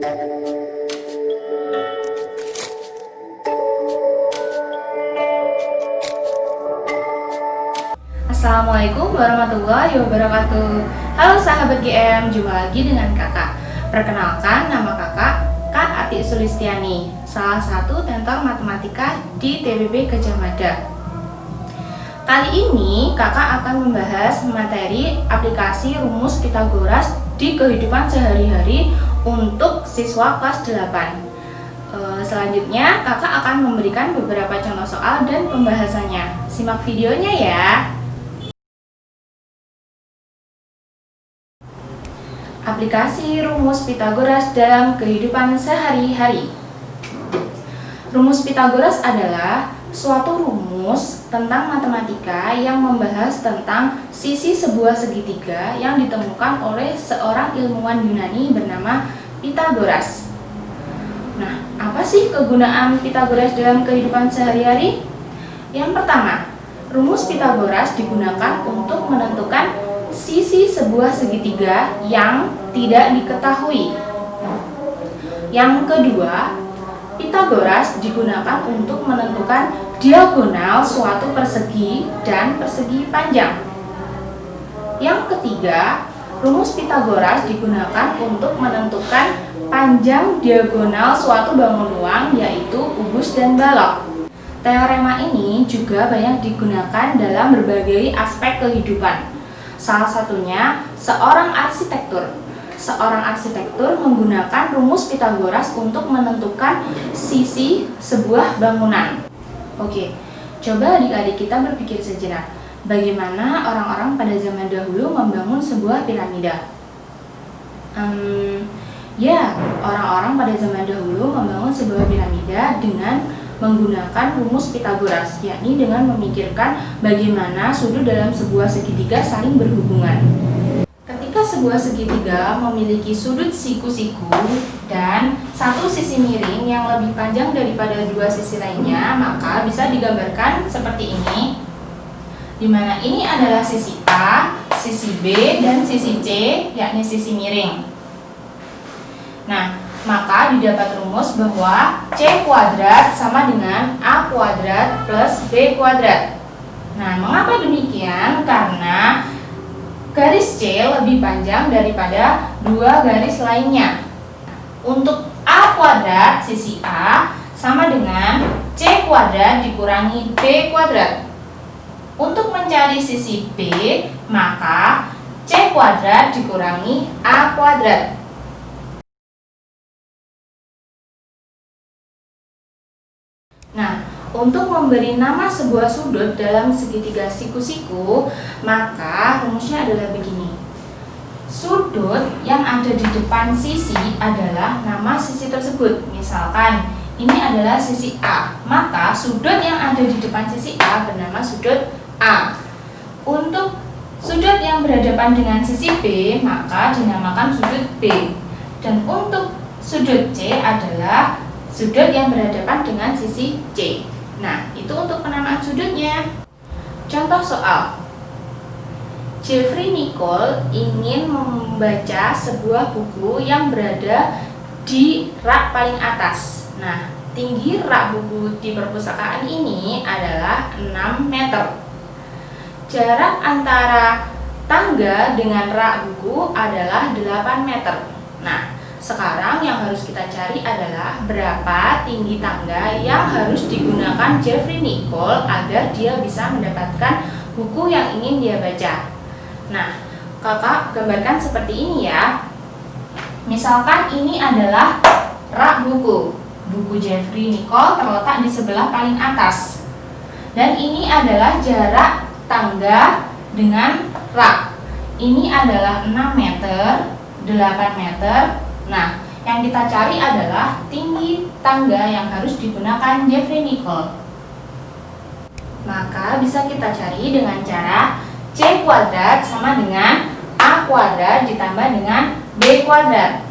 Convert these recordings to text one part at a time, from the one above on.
Assalamualaikum warahmatullahi wabarakatuh. Halo sahabat GM, jumpa lagi dengan kakak. Perkenalkan, nama kakak Kak Ati Sulistiani, salah satu tentor matematika di TPB Gajah Mada. Kali ini kakak akan membahas materi aplikasi rumus Pitagoras di kehidupan sehari-hari untuk siswa kelas 8. Selanjutnya kakak akan memberikan beberapa contoh soal dan pembahasannya. Simak videonya ya. Aplikasi rumus Pitagoras dalam kehidupan sehari-hari. Rumus Pitagoras adalah suatu rumus tentang matematika yang membahas tentang sisi sebuah segitiga yang ditemukan oleh seorang ilmuwan Yunani bernama Pitagoras. Nah, apa sih kegunaan Pitagoras dalam kehidupan sehari-hari? Yang pertama, rumus Pitagoras digunakan untuk menentukan sisi sebuah segitiga yang tidak diketahui. Yang kedua, Pitagoras digunakan untuk menentukan diagonal suatu persegi dan persegi panjang. Yang ketiga, rumus Pitagoras digunakan untuk menentukan panjang diagonal suatu bangun ruang, yaitu kubus dan balok. Teorema ini juga banyak digunakan dalam berbagai aspek kehidupan. Salah satunya seorang arsitektur. Seorang arsitektur menggunakan rumus Pitagoras untuk menentukan sisi sebuah bangunan. Oke, coba adik-adik kita berpikir sejenak. Bagaimana orang-orang pada zaman dahulu membangun sebuah piramida? Orang-orang pada zaman dahulu membangun sebuah piramida dengan menggunakan rumus Pitagoras, yakni dengan memikirkan bagaimana sudut dalam sebuah segitiga saling berhubungan. Ketika sebuah segitiga memiliki sudut siku-siku dan satu sisi miring yang lebih panjang daripada dua sisi lainnya, maka bisa digambarkan seperti ini, di mana ini adalah sisi A, sisi B, dan sisi C, yakni sisi miring. Nah, maka didapat rumus bahwa C kuadrat sama dengan A kuadrat plus B kuadrat. Nah, mengapa demikian? Karena garis C lebih panjang daripada dua garis lainnya. Untuk A kuadrat sisi A sama dengan C kuadrat dikurangi B kuadrat. Untuk mencari sisi B, maka C kuadrat dikurangi A kuadrat. Nah, untuk memberi nama sebuah sudut dalam segitiga siku-siku, maka rumusnya adalah begini. Sudut yang ada di depan sisi adalah nama sisi tersebut. Misalkan, ini adalah sisi A, maka sudut yang ada di depan sisi A bernama sudut A. Untuk sudut yang berhadapan dengan sisi B, maka dinamakan sudut B. Dan untuk sudut C adalah sudut yang berhadapan dengan sisi C. Nah, itu untuk penamaan sudutnya. Contoh soal. Jeffrey Nicole ingin membaca sebuah buku yang berada di rak paling atas. Nah, tinggi rak buku di perpustakaan ini adalah 6 meter. Jarak antara tangga dengan rak buku adalah 8 meter. Nah, sekarang yang harus kita cari adalah berapa tinggi tangga yang harus digunakan Jeffrey Nicole agar dia bisa mendapatkan buku yang ingin dia baca. Nah, kakak gambarkan seperti ini ya. Misalkan ini adalah rak buku. Buku Jeffrey Nicole terletak di sebelah paling atas. Dan ini adalah jarak tangga dengan rak. Ini adalah 6 meter, 8 meter. Nah, yang kita cari adalah tinggi tangga yang harus digunakan Jeffrey Nicole. Maka bisa kita cari dengan cara C kuadrat sama dengan A kuadrat ditambah dengan B kuadrat.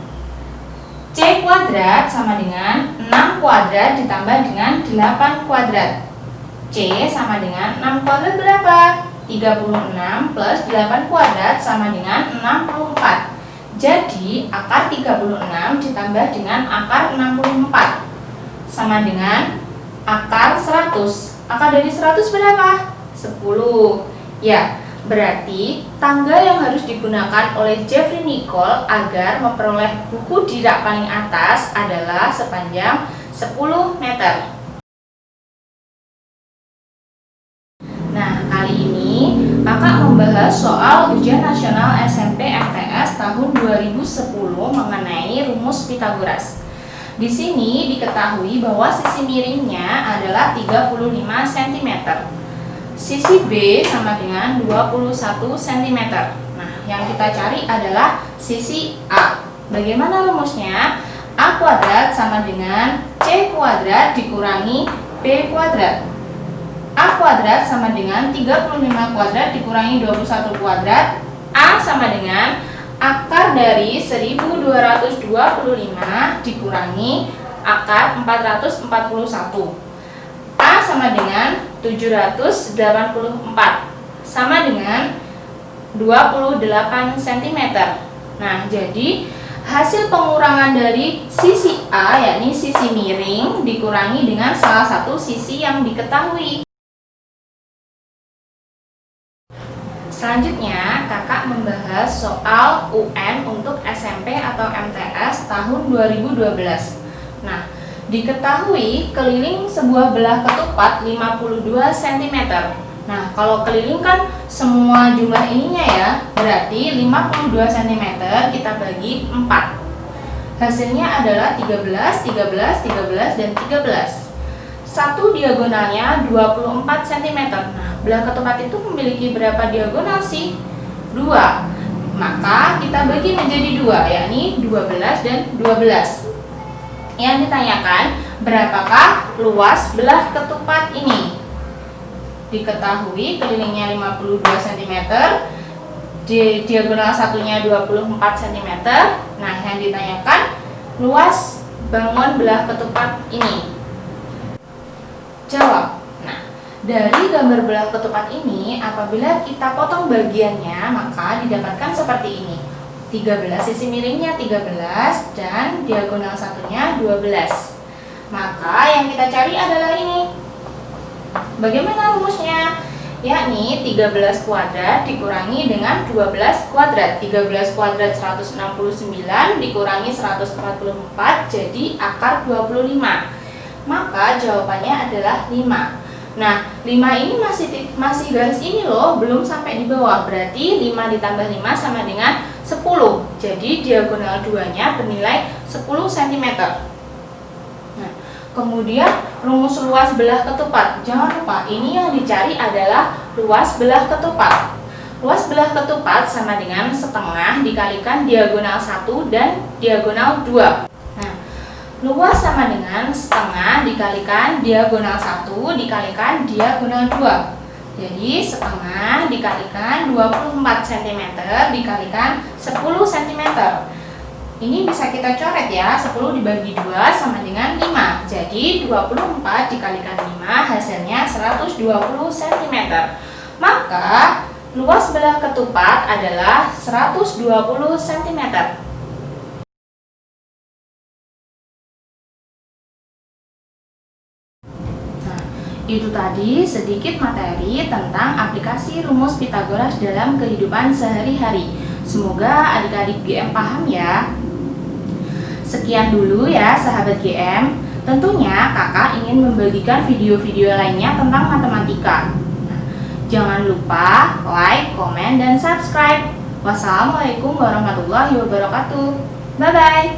C kuadrat sama dengan 6 kuadrat ditambah dengan 8 kuadrat. C sama dengan 6 kuadrat berapa? 36 plus 8 kuadrat sama dengan 64. Jadi, akar 36 ditambah dengan akar 64 sama dengan akar 100. Akar dari 100 berapa? 10. Ya, berarti tangga yang harus digunakan oleh Jeffrey Nicole agar memperoleh buku di rak paling atas adalah sepanjang 10 meter. Nah, kali ini kakak membahas soal ujian nasional SMP MTS tahun 2010 mengenai rumus Pitagoras. Di sini diketahui bahwa sisi miringnya adalah 35 cm. Sisi B sama dengan 21 cm. Nah, yang kita cari adalah sisi A. Bagaimana rumusnya? A kuadrat sama dengan C kuadrat dikurangi B kuadrat. A kuadrat sama dengan 35 kuadrat dikurangi 21 kuadrat. A sama dengan akar dari 1225 dikurangi akar 441. A sama dengan 784 sama dengan 28 cm. Nah, jadi hasil pengurangan dari sisi A yakni sisi miring dikurangi dengan salah satu sisi yang diketahui. Selanjutnya, kakak membahas soal UN untuk SMP atau MTS tahun 2012. Nah, diketahui keliling sebuah belah ketupat 52 cm. Nah, kalau keliling kan semua jumlah ininya ya, berarti 52 cm kita bagi 4. Hasilnya adalah 13, 13, 13, dan 13. Satu diagonalnya 24 cm. Nah, belah ketupat itu memiliki berapa diagonal sih? 2. Maka kita bagi menjadi 2, yakni 12 dan 12. Yang ditanyakan, berapakah luas belah ketupat ini? Diketahui kelilingnya 52 cm, di diagonal satunya 24 cm. Nah, yang ditanyakan luas bangun belah ketupat ini. Jawab. Nah, dari gambar belah ketupat ini, apabila kita potong bagiannya, maka didapatkan seperti ini. 13, sisi miringnya 13 dan diagonal satunya 12. Maka yang kita cari adalah ini. Bagaimana rumusnya? Yakni 13 kuadrat dikurangi dengan 12 kuadrat. 13 kuadrat 169 dikurangi 144 jadi akar 25. Maka jawabannya adalah 5. Nah, 5 ini masih garis ini loh, belum sampai di bawah. Berarti 5 ditambah 5 sama dengan 10. Jadi diagonal 2-nya bernilai 10 cm. Nah, kemudian rumus luas belah ketupat. Jangan lupa, ini yang dicari adalah luas belah ketupat. Luas belah ketupat sama dengan setengah dikalikan diagonal 1 dan diagonal 2. Luas sama dengan setengah dikalikan diagonal 1 dikalikan diagonal 2. Jadi setengah dikalikan 24 cm dikalikan 10 cm. Ini bisa kita coret ya, 10 dibagi 2 sama dengan 5. Jadi 24 dikalikan 5 hasilnya 120 cm. Maka luas belah ketupat adalah 120 cm. Itu tadi sedikit materi tentang aplikasi rumus Pitagoras dalam kehidupan sehari-hari. Semoga adik-adik GM paham ya. Sekian dulu ya sahabat GM. Tentunya kakak ingin membagikan video-video lainnya tentang matematika. Jangan lupa like, komen, dan subscribe. Wassalamualaikum warahmatullahi wabarakatuh. Bye-bye.